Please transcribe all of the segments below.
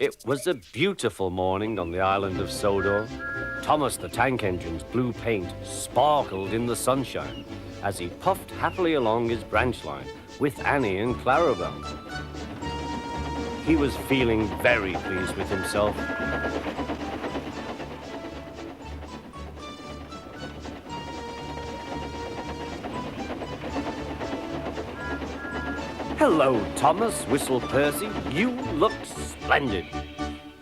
It was a beautiful morning on the island of Sodor. Thomas the Tank Engine's blue paint sparkled in the sunshine as he puffed happily along his branch line with Annie and Clarabelle. He was feeling very pleased with himself. "Hello, Thomas," whistled Percy. "You look splendid."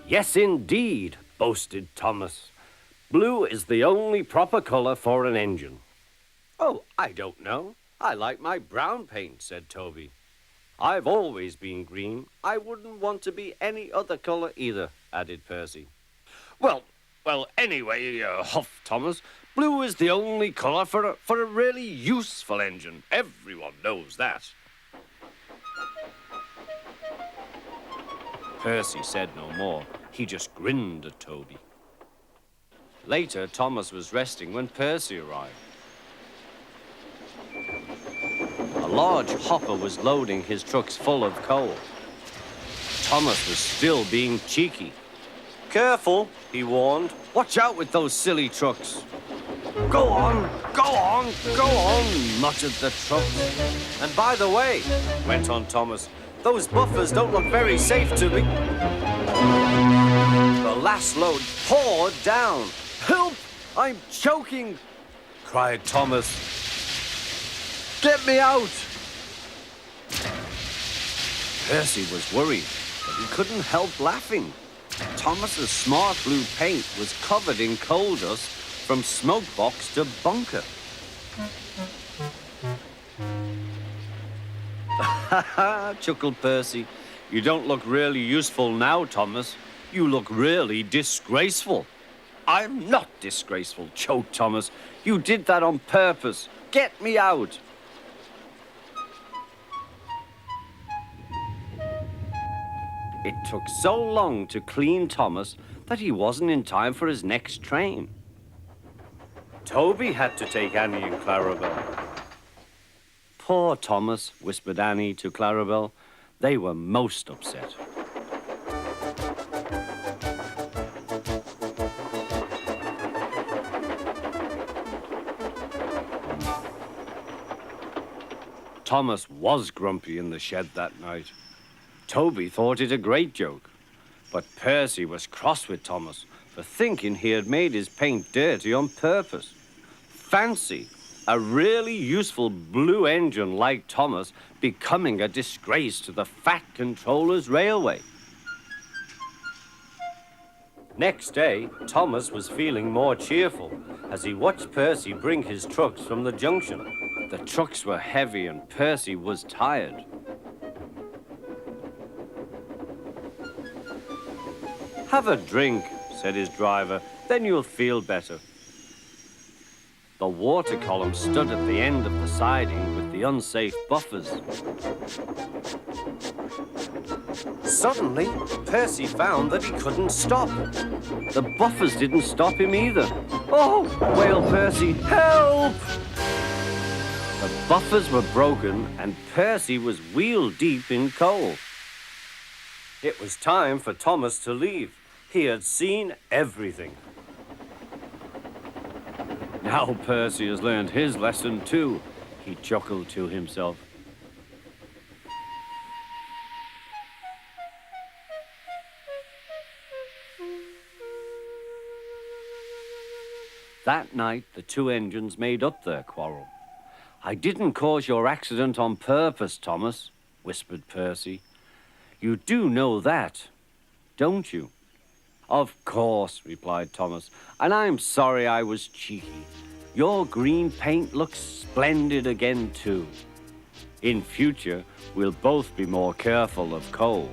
"Yes, indeed," boasted Thomas. "Blue is the only proper color for an engine." "Oh, I don't know. I like my brown paint," said Toby. "I've always been green. I wouldn't want to be any other color either," added Percy. Well, anyway, huffed Thomas, "blue is the only color for a really useful engine. Everyone knows that." Percy said no more. He just grinned at Toby. Later, Thomas was resting when Percy arrived. A large hopper was loading his trucks full of coal. Thomas was still being cheeky. "Careful," he warned. "Watch out with those silly trucks." Go on, go on, go on," muttered the trucks. "And by the way," went on Thomas, "those buffers don't look very safe to me." The last load poured down. "Help! I'm choking!" cried Thomas. "Get me out!" Percy was worried, but he couldn't help laughing. Thomas's smart blue paint was covered in coal dust from smoke box to bunker. "Ha ha," chuckled Percy. "You don't look really useful now, Thomas. You look really disgraceful." "I'm not disgraceful," choked Thomas. "You did that on purpose. Get me out." It took so long to clean Thomas that he wasn't in time for his next train. Toby had to take Annie and Clarabelle. "Poor Thomas," whispered Annie to Clarabelle. They were most upset. Thomas was grumpy in the shed that night. Toby thought it a great joke, but Percy was cross with Thomas for thinking he had made his paint dirty on purpose. Fancy a really useful blue engine like Thomas becoming a disgrace to the Fat Controller's railway. Next day, Thomas was feeling more cheerful as he watched Percy bring his trucks from the junction. The trucks were heavy and Percy was tired. "Have a drink," said his driver, "then you'll feel better." The water column stood at the end of the siding with the unsafe buffers. Suddenly, Percy found that he couldn't stop. The buffers didn't stop him either. "Oh!" wailed Percy. "Help!" The buffers were broken and Percy was wheel-deep in coal. It was time for Thomas to leave. He had seen everything. "Now Percy has learned his lesson too," he chuckled to himself. That night, the two engines made up their quarrel. "I didn't cause your accident on purpose, Thomas," whispered Percy. "You do know that, don't you?" "Of course," replied Thomas, "and I'm sorry I was cheeky. Your green paint looks splendid again, too. In future, we'll both be more careful of coal."